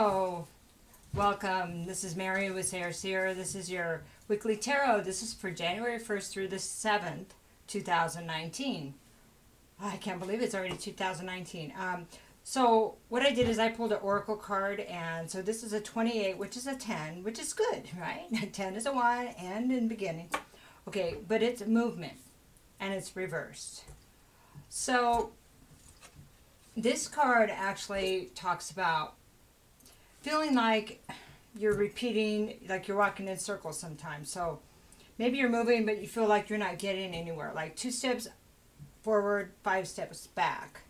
Hello, welcome. This is Mary with Seer. This is your weekly tarot. This is for January 1st through the 7th, 2019. I can't believe it's already 2019. So what I did is I pulled an oracle card, and so this is a 28, which is a 10, which is good, right? 10 is a 1 and in beginning. Okay, but it's movement, and it's reversed. So this card actually talks about feeling like you're repeating, like you're walking in circles sometimes. So maybe you're moving, but you feel like you're not getting anywhere. Like 2 steps forward, 5 steps back.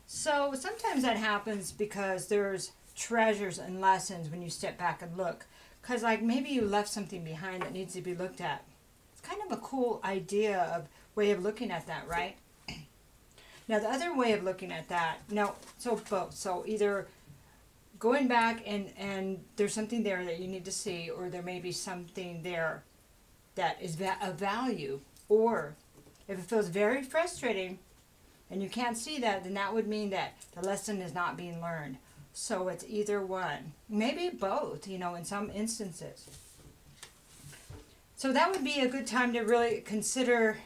So sometimes that happens because there's treasures and lessons when you step back and look. Because like maybe you left something behind that needs to be looked at. It's kind of a cool idea of way of looking at that, right? Now the other way of looking at that, so both. So either going back and there's something there that you need to see, or there may be something there that is of value, or if it feels very frustrating and you can't see that, then that would mean that the lesson is not being learned. So it's either one, maybe both, in some instances. So that would be a good time to really consider.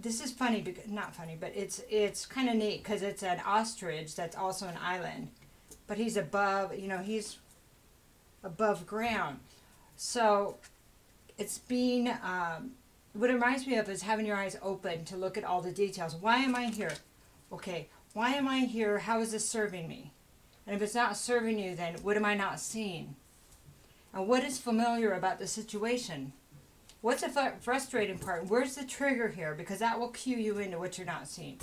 This is funny, not funny, but it's kind of neat because it's an ostrich that's also an island, but he's above, he's above ground. So it's being, what it reminds me of is having your eyes open to look at all the details. Why am I here? Okay, why am I here? How is this serving me? And if it's not serving you, then what am I not seeing? And what is familiar about the situation? What's the frustrating part? Where's the trigger here? Because that will cue you into what you're not seeing.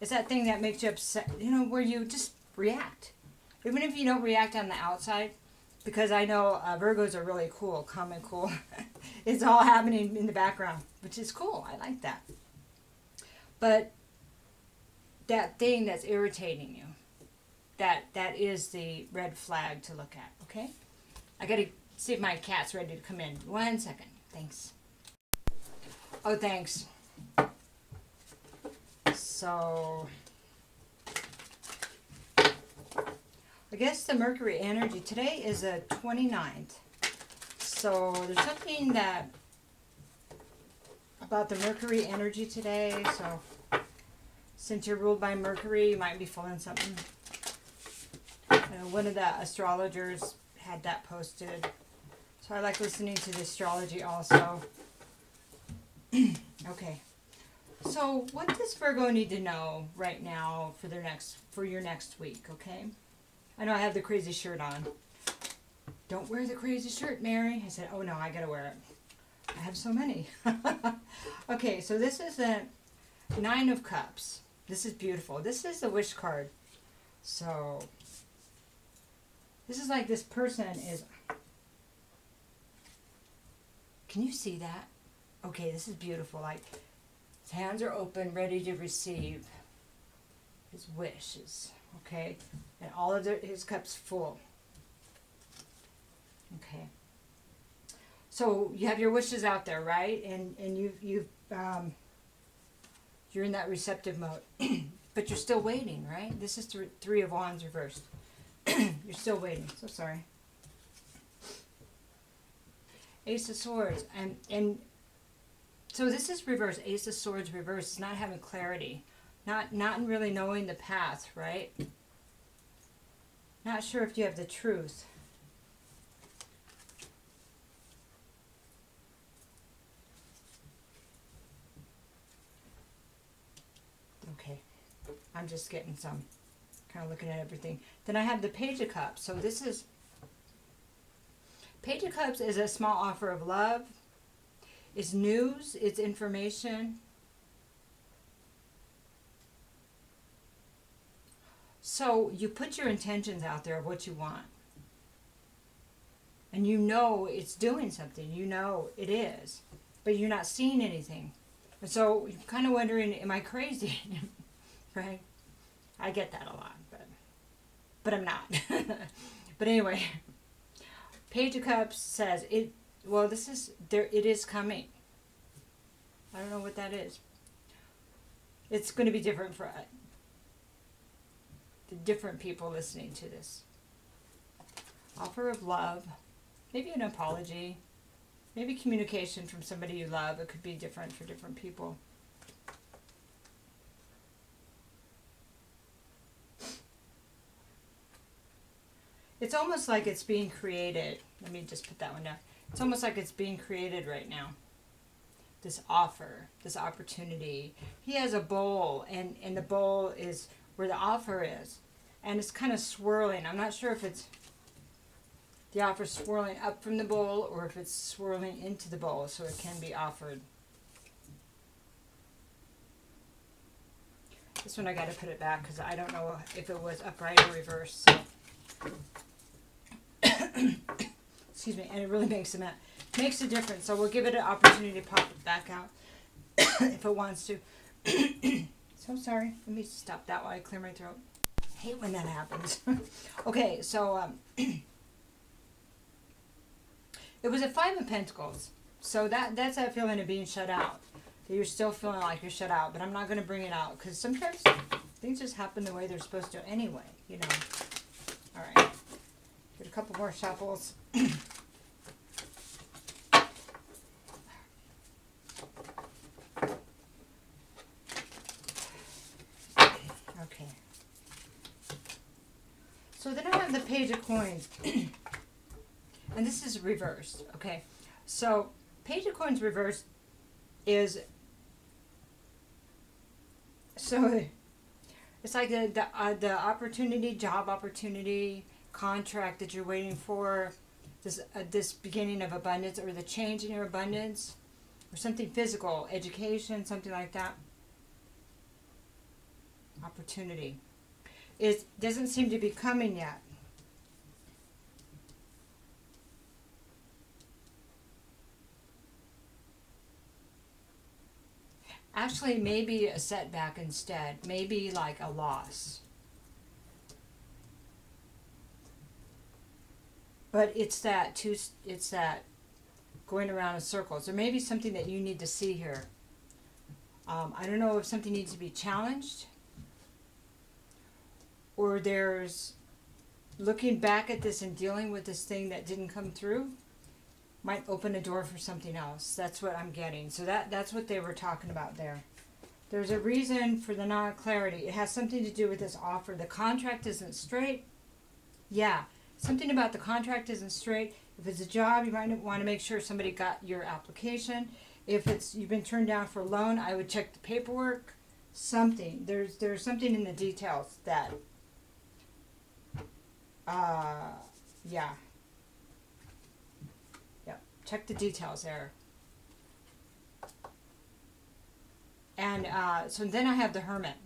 It's that thing that makes you upset, where you just react. Even if you don't react on the outside, because I know Virgos are really cool, calm and cool. It's all happening in the background, which is cool. I like that. But that thing that's irritating you, that is the red flag to look at, okay? I got to see if my cat's ready to come in. 1 second. Thanks. Oh, thanks. So, I guess the Mercury energy today is the 29th. So there's something that about the Mercury energy today. So since you're ruled by Mercury, you might be feeling something. One of the astrologers had that posted. So I like listening to the astrology also. Okay. So what does Virgo need to know right now for your next week, okay? I know I have the crazy shirt on. Don't wear the crazy shirt, Mary. I said, oh no, I gotta wear it. I have so many. Okay, so this is the 9 of Cups. This is beautiful. This is the wish card. So this is like this person is... Can you see that? Okay, this is beautiful. Like, his hands are open, ready to receive his wishes. Okay? And all of his cups full. Okay. So you have your wishes out there, right? And you're in that receptive mode. But you're still waiting, right? This is 3 of Wands reversed. You're still waiting. So sorry. Ace of Swords. And so this is reverse. Ace of Swords reverse. It's not having clarity. Not really knowing the path, right? Not sure if you have the truth. Okay. I'm just getting some, kind of looking at everything. Then I have the Page of Cups. So this is... Page of Cups is a small offer of love. It's news. It's information. So you put your intentions out there of what you want. And it's doing something. It is. But you're not seeing anything. And so you're kind of wondering, am I crazy? Right? I get that a lot. But I'm not. But anyway... Page of Cups says it. Well, this is there. It is coming. I don't know what that is. It's going to be different for the different people listening to this. Offer of love, maybe an apology, maybe communication from somebody you love. It could be different for different people. It's almost like it's being created. Let me just put that one down. It's almost like it's being created right now. This offer, this opportunity. He has a bowl, and the bowl is where the offer is. And it's kind of swirling. I'm not sure if it's the offer swirling up from the bowl or if it's swirling into the bowl so it can be offered. This one I got to put it back because I don't know if it was upright or reversed. So. Excuse me, and it really makes a difference. So we'll give it an opportunity to pop it back out if it wants to. So sorry. Let me stop that while I clear my throat. I hate when that happens. Okay, so it was a 5 of Pentacles. So that's that feeling of being shut out. That you're still feeling like you're shut out, but I'm not going to bring it out because sometimes things just happen the way they're supposed to anyway, you know. All right. Get a couple more shuffles. Okay. So then I have the Page of Coins. And this is reversed, okay? So Page of Coins reversed is... So it's like the opportunity, job opportunity, contract that you're waiting for, this beginning of abundance, or the change in your abundance, or something physical, education, something like that. Opportunity. It doesn't seem to be coming yet. Actually, maybe a setback instead. Maybe like a loss. But it's that going around in circles. There may be something that you need to see here. I don't know if something needs to be challenged, or there's looking back at this and dealing with this thing that didn't come through might open a door for something else. That's what I'm getting. So that's what they were talking about there. There's a reason for the non-clarity. It has something to do with this offer. The contract isn't straight. Yeah. Something about the contract isn't straight. If it's a job, you might want to make sure somebody got your application. If you've been turned down for a loan, I would check the paperwork. Something. There's something in the details that, yeah. Yep. Check the details there. And so then I have the Hermit.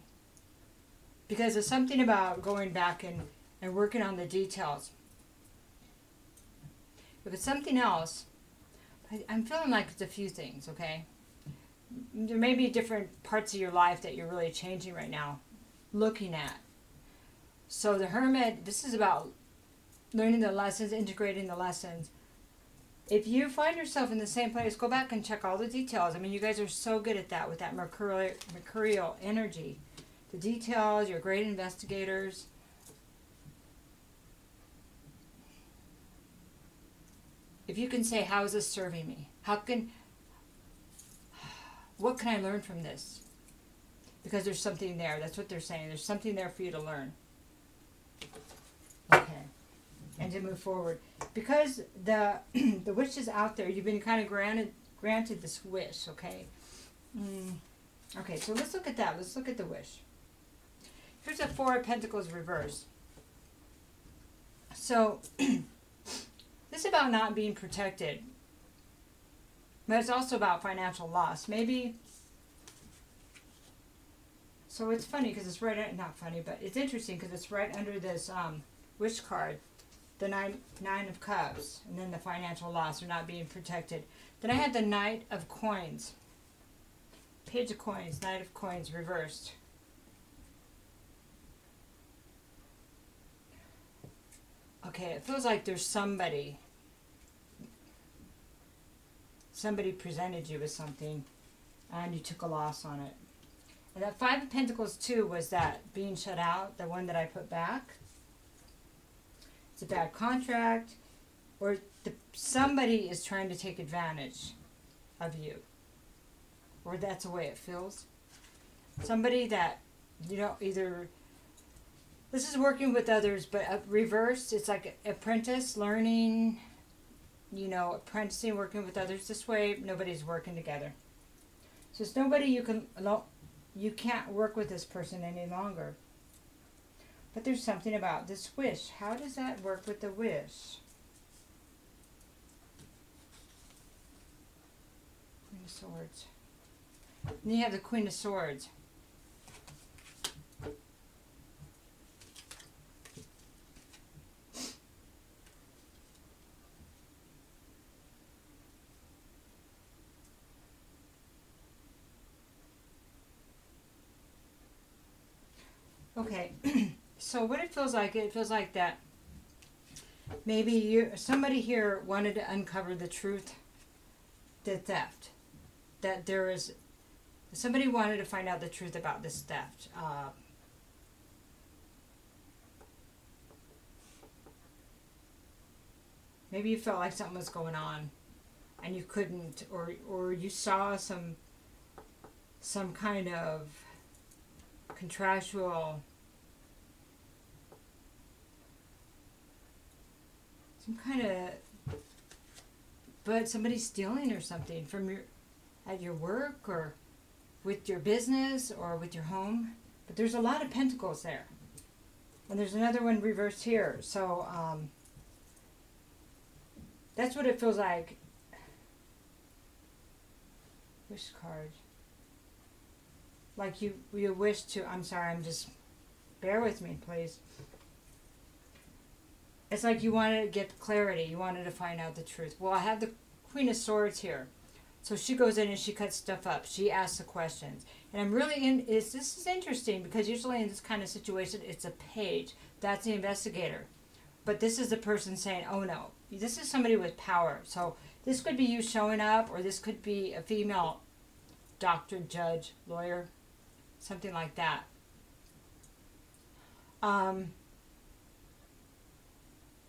Because there's something about going back and working on the details. If it's something else, I'm feeling like it's a few things, okay? There may be different parts of your life that you're really changing right now, looking at. So the Hermit, this is about learning the lessons, integrating the lessons. If you find yourself in the same place, go back and check all the details. I mean, you guys are so good at that with that mercurial energy. The details, you're great investigators. If you can say, how is this serving me? What can I learn from this? Because there's something there. That's what they're saying. There's something there for you to learn. Okay. And to move forward. Because the wish is out there. You've been kind of granted this wish, okay? Okay, so let's look at that. Let's look at the wish. Here's a 4 of Pentacles reversed. So... this is about not being protected. But it's also about financial loss. Maybe... So it's funny because it's right... Not funny, but it's interesting because it's right under this wish card. The nine of Cups. And then the financial loss or not being protected. Then I had the Knight of Coins. Page of Coins. Knight of Coins reversed. Okay, it feels like there's somebody presented you with something and you took a loss on it. And that Five of Pentacles too was that being shut out, the one that I put back. It's a bad contract, or somebody is trying to take advantage of you, or that's the way it feels. Somebody that, either, this is working with others, but reversed, it's like apprentice, learning, apprenticing, working with others. This way, nobody's working together. So it's nobody you can't work with this person any longer. But there's something about this wish. How does that work with the wish? Queen of Swords. And then you have the Queen of Swords. Okay, so what it feels like that maybe somebody here wanted to uncover the truth, the theft, that somebody wanted to find out the truth about this theft. Maybe you felt like something was going on and you couldn't, or you saw some kind of contractual, but somebody's stealing or something from at your work or with your business or with your home. But there's a lot of pentacles there, and there's another one reversed here. So that's what it feels like. Wish card. Like you wish to, bear with me, please. It's like you wanted to get clarity. You wanted to find out the truth. Well, I have the Queen of Swords here. So she goes in and she cuts stuff up. She asks the questions. And I'm really this is interesting because usually in this kind of situation, it's a page. That's the investigator. But this is the person saying, oh no, this is somebody with power. So this could be you showing up, or this could be a female doctor, judge, lawyer, something like that.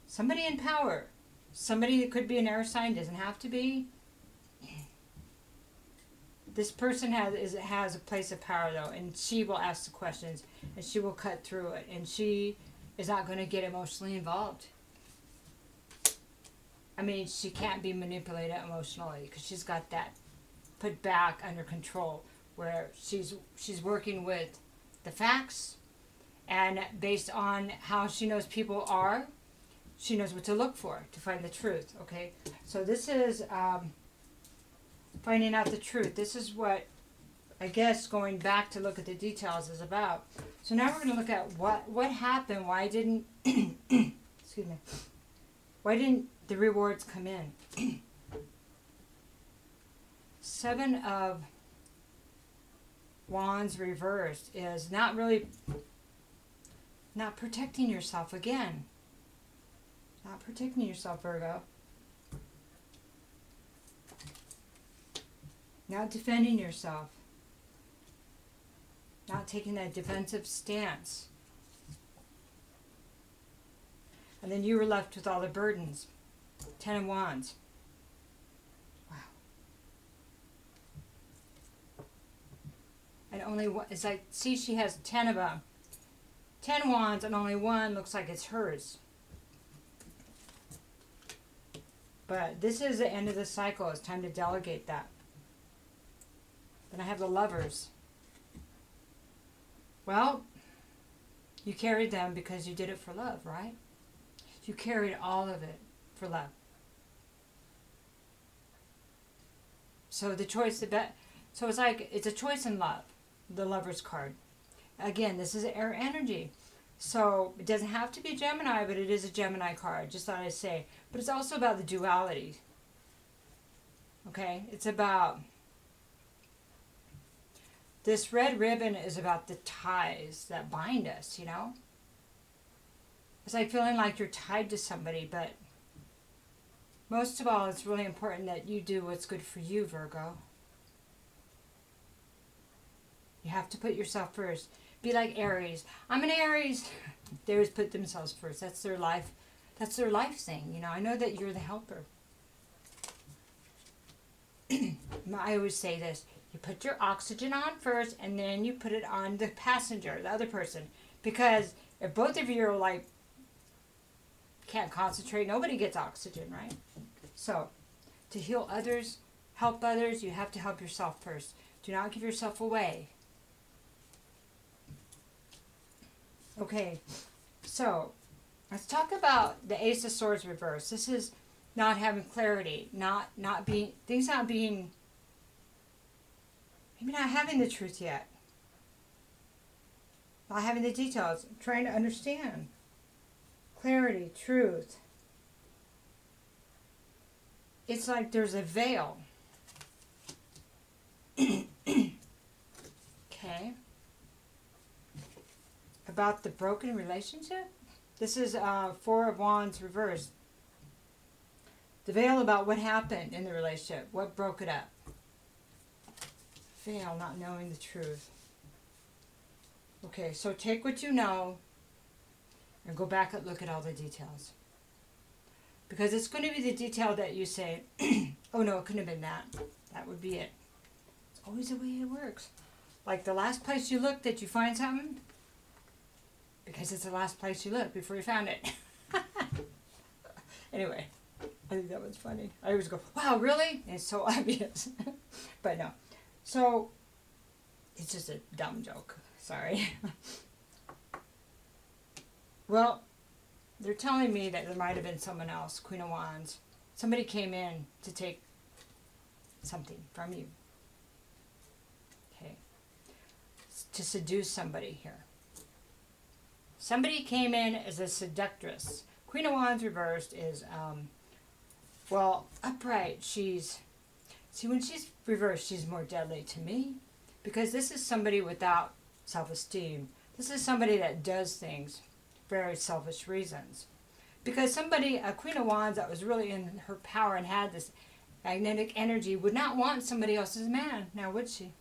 Somebody in power. Somebody that could be an air sign, doesn't have to be. This person has a place of power though, and she will ask the questions, and she will cut through it, and she is not going to get emotionally involved. I mean, she can't be manipulated emotionally because she's got that put back under control, where she's working with the facts, and based on how she knows people are, she knows what to look for to find the truth. Okay, so this is finding out the truth. This is what, I guess, going back to look at the details is about. So now we're going to look at what happened. Why didn't excuse me? Why didn't the rewards come in? Seven of Wands reversed is not protecting yourself again. Not protecting yourself, Virgo. Not defending yourself. Not taking that defensive stance. And then you were left with all the burdens. 10 of Wands. Wow. And only one, it's like, see, she has 10 of them. 10 wands and only one looks like it's hers. But this is the end of the cycle. It's time to delegate that. Then I have the Lovers. Well, you carried them because you did it for love, right? You carried all of it for love. So the choice, so it's like, it's a choice in love, the Lovers card. Again, this is air energy. So it doesn't have to be Gemini, but it is a Gemini card, just thought I'd say. But it's also about the duality. Okay? It's about, this red ribbon is about the ties that bind us, you know? It's like feeling like you're tied to somebody, but most of all, it's really important that you do what's good for you, Virgo. You have to put yourself first. Be like Aries. I'm an Aries. They always put themselves first. That's their life. That's their life thing. You know, I know that you're the helper. I always say this. You put your oxygen on first, and then you put it on the passenger, the other person. Because if both of you are like, can't concentrate, nobody gets oxygen, right? So, to heal others, help others, you have to help yourself first. Do not give yourself away. Okay, so let's talk about the Ace of Swords reverse. This is not having clarity, not being, things not being, maybe not having the truth yet. Not having the details, trying to understand. Clarity, truth. It's like there's a veil. Okay. About the broken relationship. This is Four of Wands reversed. The veil about what happened in the relationship. What broke it up. Veil, not knowing the truth. Okay, so take what you know and go back and look at all the details. Because it's going to be the detail that you say, oh no, it couldn't have been that. That would be it. It's always the way it works. Like the last place you look that you find something, because it's the last place you look before you found it. Anyway, I think that was funny. I always go, wow, really? And it's so obvious. But no. So, it's just a dumb joke. Sorry. Well, they're telling me that there might have been someone else, Queen of Wands. Somebody came in to take something from you. Okay. To seduce somebody here. Somebody came in as a seductress. Queen of Wands reversed is, well, upright. See, when she's reversed, she's more deadly to me. Because this is somebody without self-esteem. This is somebody that does things for very selfish reasons. Because somebody, a Queen of Wands that was really in her power and had this magnetic energy would not want somebody else's man. Now, would she?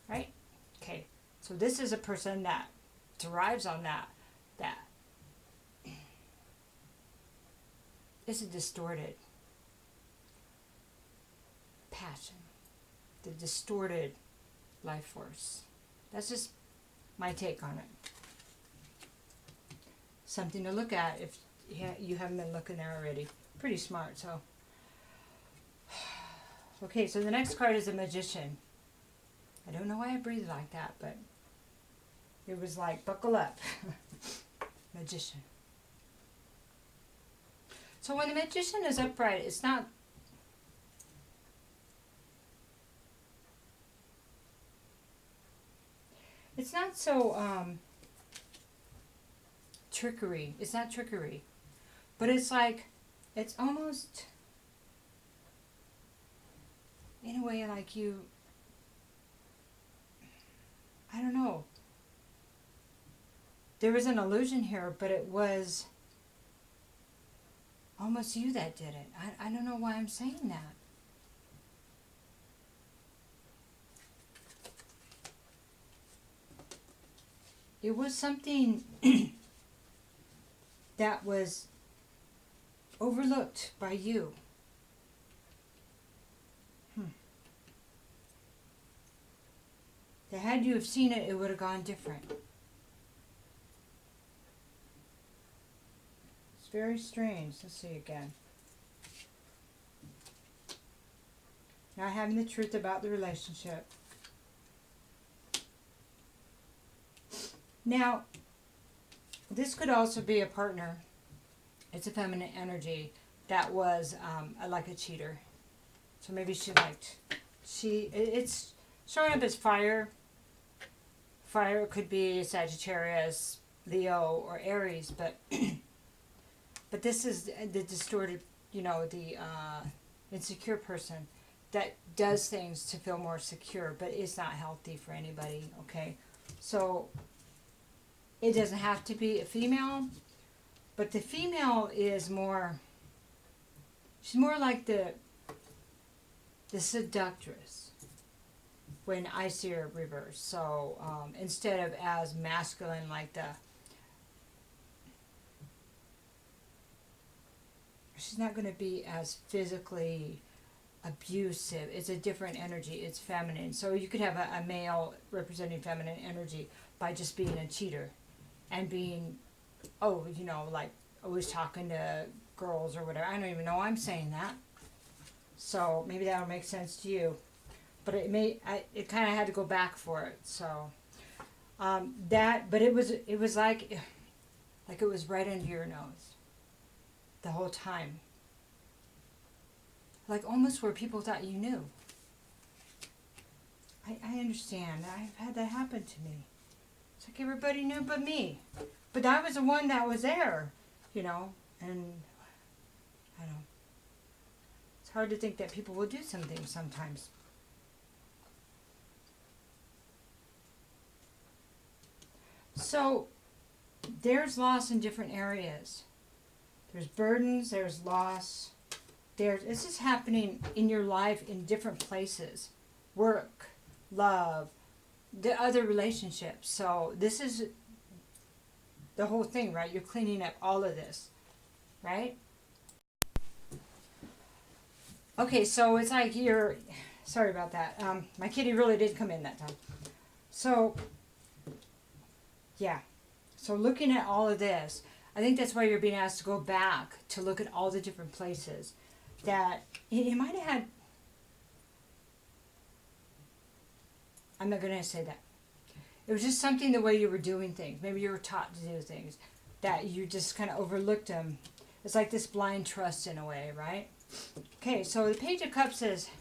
Right? Okay. So this is a person that derives on that. This is distorted passion. The distorted life force. That's just my take on it. Something to look at if you haven't been looking there already. Pretty smart, so. Okay, so the next card is a Magician. I don't know why I breathed like that, but it was like, buckle up. Magician. So when the Magician is upright, it's not so trickery. It's not trickery. But it's like, it's almost in a way like you, I don't know. There was an illusion here, but it was almost you that did it. I don't know why I'm saying that. It was something that was overlooked by you. That had you have seen it, it would have gone different. It's very strange. Let's see again. Not having the truth about the relationship. Now, this could also be a partner. It's a feminine energy that was like a cheater. So maybe it's showing up as fire. Fire could be Sagittarius, Leo, or Aries, but but this is the distorted, the insecure person that does things to feel more secure, but it's not healthy for anybody, okay? So it doesn't have to be a female, but the female is more, she's more like the seductress. when I see her reverse. So instead of as masculine like she's not going to be as physically abusive. It's a different energy. It's feminine. So you could have a male representing feminine energy by just being a cheater and being, like always talking to girls or whatever. I don't even know why I'm saying that. So maybe that'll make sense to you. But it kind of had to go back for it. So but it was like it was right under your nose the whole time. Like almost where people thought you knew. I understand. I've had that happen to me. It's like everybody knew but me. But I was the one that was there, and I don't know. It's hard to think that people will do some things sometimes. So there's loss in different areas. There's burdens, there's loss. This is happening in your life in different places. Work, love, the other relationships. So this is the whole thing, right? You're cleaning up all of this, right? Okay, so it's like sorry about that. My kitty really did come in that time. So, yeah. So looking at all of this, I think that's why you're being asked to go back to look at all the different places that you might have had. I'm not going to say that. It was just something the way you were doing things. Maybe you were taught to do things that you just kind of overlooked them. It's like this blind trust in a way, right? Okay, so the Page of Cups says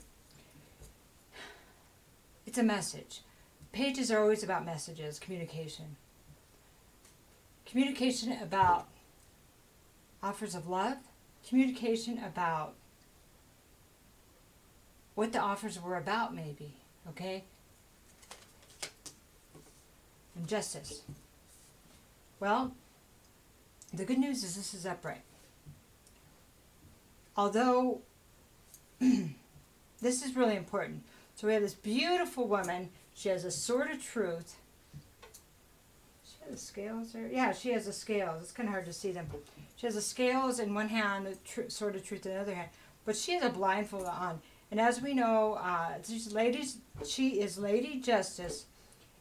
it's a message. Pages are always about messages, communication. Communication about offers of love. Communication about what the offers were about, maybe. Okay? And justice. Well, the good news is this is upright. Although, this is really important. So we have this beautiful woman. She has a sword of truth. She has the scales there. Yeah, she has the scales. It's kind of hard to see them. She has the scales in one hand, the sword of truth in the other hand. But she has a blindfold on. And as we know, she is Lady Justice,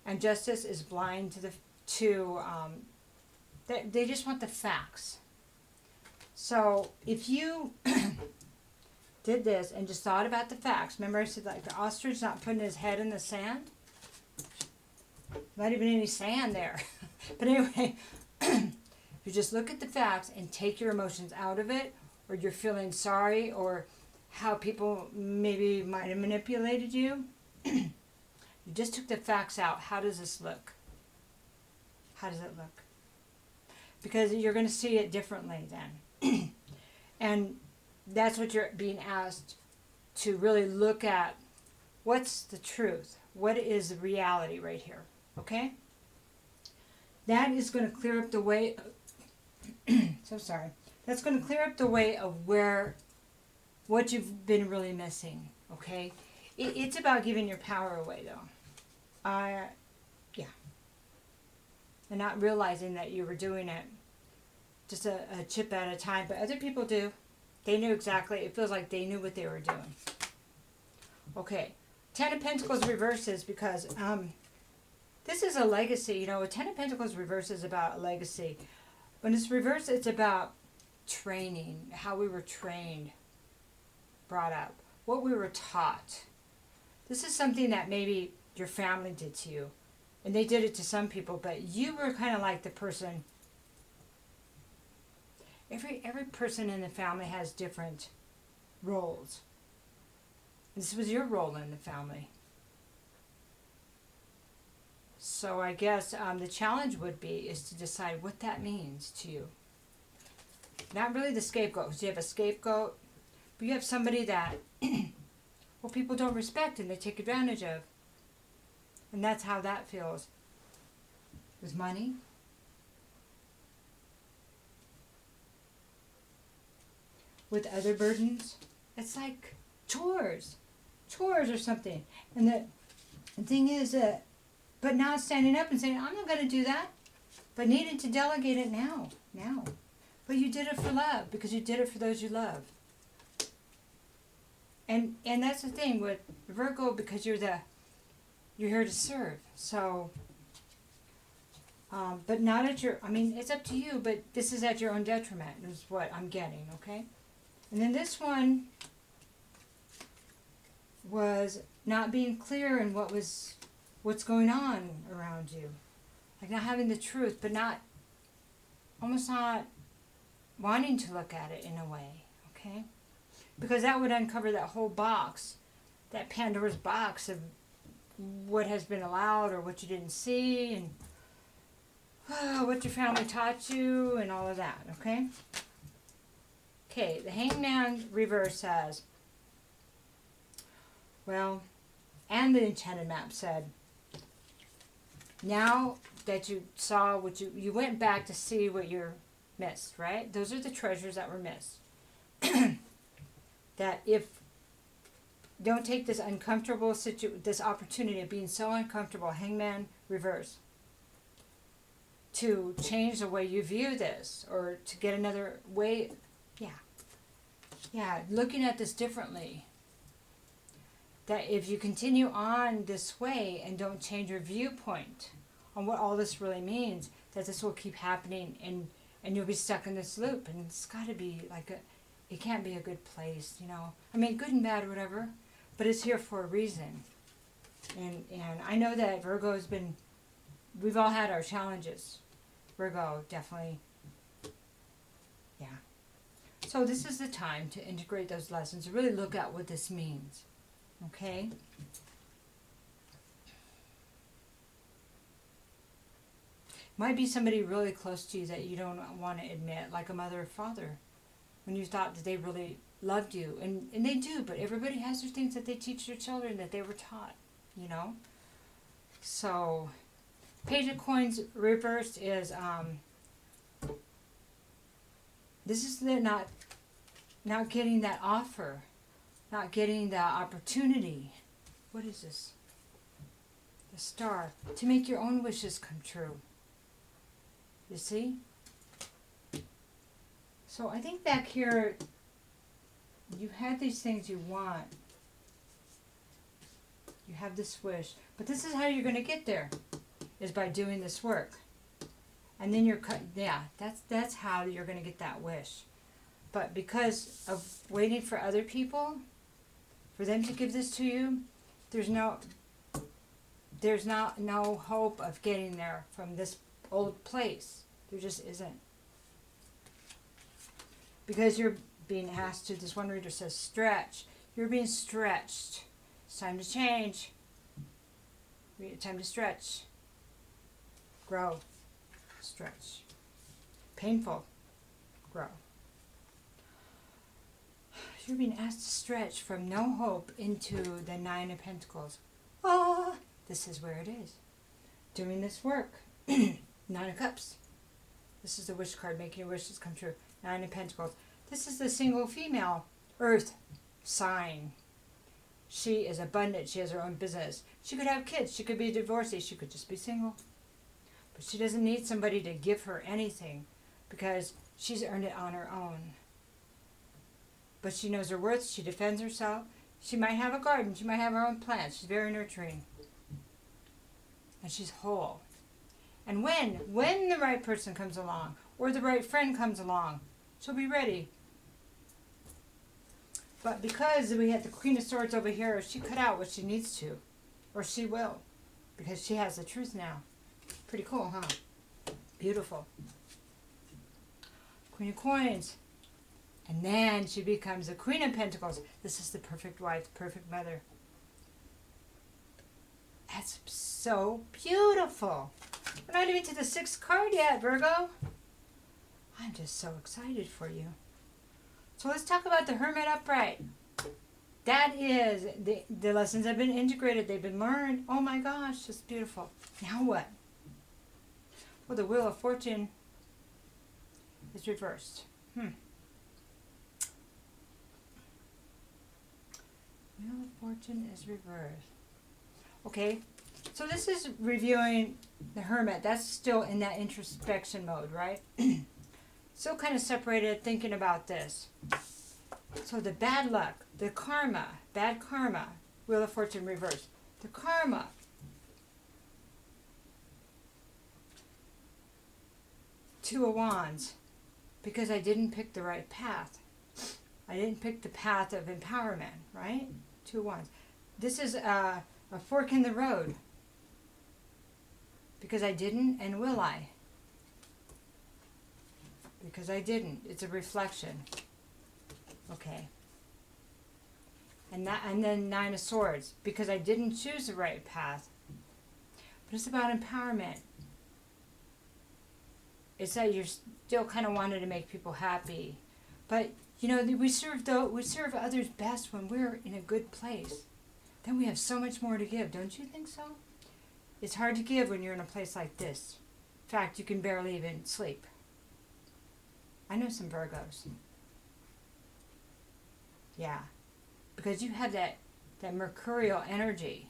and Justice is blind they just want the facts. So if you did this and just thought about the facts, remember I said like the ostrich not putting his head in the sand? Not even any sand there. But anyway, you just look at the facts and take your emotions out of it, or you're feeling sorry, or how people maybe might have manipulated you. You just took the facts out. How does this look? How does it look? Because you're going to see it differently then. And that's what you're being asked to really look at. What's the truth? What is the reality right here? Okay? That is going to clear up the way. So sorry. That's going to clear up the way of what you've been really missing. Okay? It's about giving your power away, though. Yeah. And not realizing that you were doing it just a chip at a time. But other people do. They knew exactly. It feels like they knew what they were doing. Okay. Ten of Pentacles reverses because this is a legacy. A Ten of Pentacles reverse is about a legacy. When it's reversed, it's about training, how we were trained, brought up, what we were taught. This is something that maybe your family did to you. And they did it to some people, but you were kind of like the person. Every person in the family has different roles. This was your role in the family. So I guess the challenge would be is to decide what that means to you. Not really the scapegoat, because you have a scapegoat, but you have somebody that people don't respect and they take advantage of. And that's how that feels. With money. With other burdens. It's like chores or something. And that The thing is that, but now standing up and saying, I'm not going to do that, but needing to delegate it now. But you did it for love, because you did it for those you love. And that's the thing with Virgo, because you're here to serve. So, but not at your, it's up to you, but this is at your own detriment, is what I'm getting, okay? And then this one was not being clear in what's going on around you. Like not having the truth, but almost not wanting to look at it in a way, okay? Because that would uncover that whole box, that Pandora's box of what has been allowed or what you didn't see, and what your family taught you, and all of that, okay? Okay, the Hangman reverse says, well, and the Enchanted Map said, now that you saw what you went back to see what you missed, right? Those are the treasures that were missed. That if, don't take this uncomfortable this opportunity of being so uncomfortable, Hangman reverse, to change the way you view this, or to get another way, looking at this differently. That if you continue on this way and don't change your viewpoint on what all this really means, that this will keep happening, and you'll be stuck in this loop, and it's got to be it can't be a good place, good and bad or whatever, but it's here for a reason. And I know that Virgo we've all had our challenges. Virgo, definitely, yeah. So this is the time to integrate those lessons, to really look at what this means, okay? Might be somebody really close to you that you don't want to admit, like a mother or father, when you thought that they really loved you. And they do, but everybody has their things that they teach their children that they were taught, So, Page of Coins reversed is, this is the not getting that offer, not getting the opportunity. What is this? The Star. To make your own wishes come true. You see? So I think back here, you had these things you want. You have this wish. But this is how you're going to get there, is by doing this work. And then that's how you're going to get that wish. But because of waiting for other people, for them to give this to you, there's no hope of getting there from this old place. There just isn't. Because you're being asked to, this one reader says, stretch. You're being stretched. It's time to change. Time to stretch. Grow. Stretch. Painful. Grow. You're being asked to stretch from no hope into the Nine of Pentacles. This is where it is. Doing this work. Nine of Cups. This is the wish card, making your wishes come true. Nine of Pentacles. This is the single female Earth sign. She is abundant. She has her own business. She could have kids. She could be divorcee. She could just be single. But she doesn't need somebody to give her anything, because she's earned it on her own. But she knows her worth. She defends herself. She might have a garden. She might have her own plants. She's very nurturing. And she's whole. And when the right person comes along, or the right friend comes along, she'll be ready. But because we had the Queen of Swords over here, she cut out what she needs to. Or she will. Because she has the truth now. Pretty cool, huh? Beautiful. Queen of Coins. And then she becomes the Queen of Pentacles. This is the perfect wife, perfect mother. That's so beautiful. We're not even to the 6th card yet, Virgo. I'm just so excited for you. So let's talk about the Hermit upright. That is, the lessons have been integrated. They've been learned. Oh my gosh, it's beautiful. Now what? Well, the Wheel of Fortune is reversed. Wheel of Fortune is reversed. Okay, so this is reviewing the Hermit. That's still in that introspection mode, right? Still kind of separated, thinking about this. So the bad luck, the karma, bad karma, Wheel of Fortune reversed. The karma. Two of Wands, because I didn't pick the right path. I didn't pick the path of empowerment, right? Two of Wands. This is a fork in the road, because I didn't, and will I? Because I didn't. It's a reflection. Okay. And then Nine of Swords, because I didn't choose the right path. But it's about empowerment. It's that you're still kind of wanting to make people happy, but you know we serve others best when we're in a good place. Then we have so much more to give, don't you think so? It's hard to give when you're in a place like this. In fact, you can barely even sleep. I know some Virgos. Yeah, because you have that mercurial energy,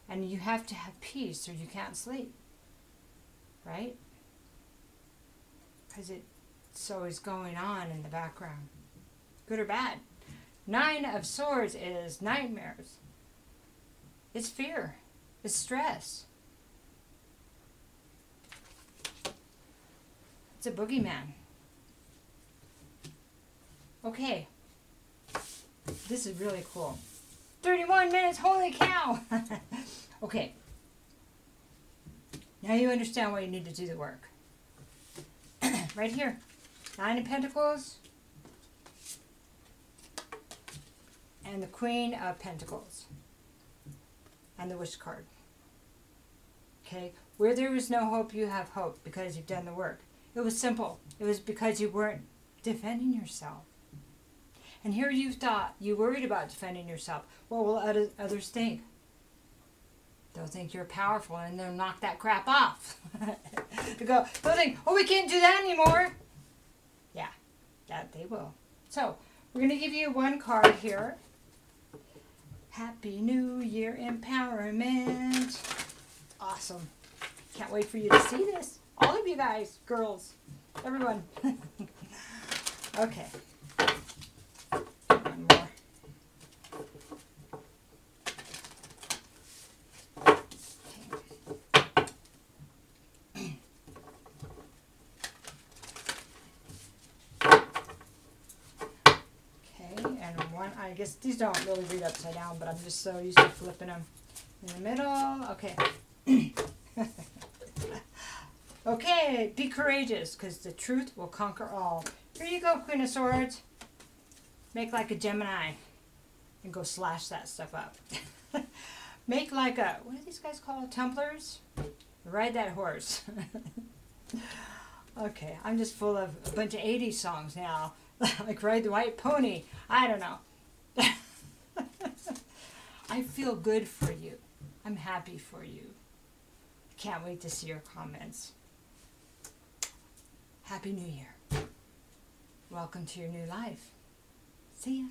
and you have to have peace or you can't sleep, right? Because it's always going on in the background, good or bad. Nine of Swords is nightmares. It's fear. It's stress. It's a boogeyman. Okay. This is really cool. 31 minutes, holy cow! Okay. Now you understand why you need to do the work. Right here. Nine of Pentacles. And the Queen of Pentacles. And the Wish card. Okay. Where there was no hope, you have hope because you've done the work. It was simple. It was because you weren't defending yourself. And here you thought, you worried about defending yourself. What will others think? They'll think you're powerful and they'll knock that crap off. They'll think, oh, we can't do that anymore. Yeah, that they will. So, we're going to give you one card here. Happy New Year Empowerment. Awesome. Can't wait for you to see this. All of you guys, girls, everyone. Okay. One more. I guess these don't really read upside down, but I'm just so used to flipping them in the middle. Okay. Okay, be courageous, because the truth will conquer all. Here you go, Queen of Swords. Make like a Gemini and go slash that stuff up. Make like a, what do these guys call Templars? Ride that horse. Okay, I'm just full of a bunch of 80s songs now. Like Ride the White Pony. I don't know. I feel good for you. I'm happy for you. Can't wait to see your comments. Happy New Year. Welcome to your new life. See ya.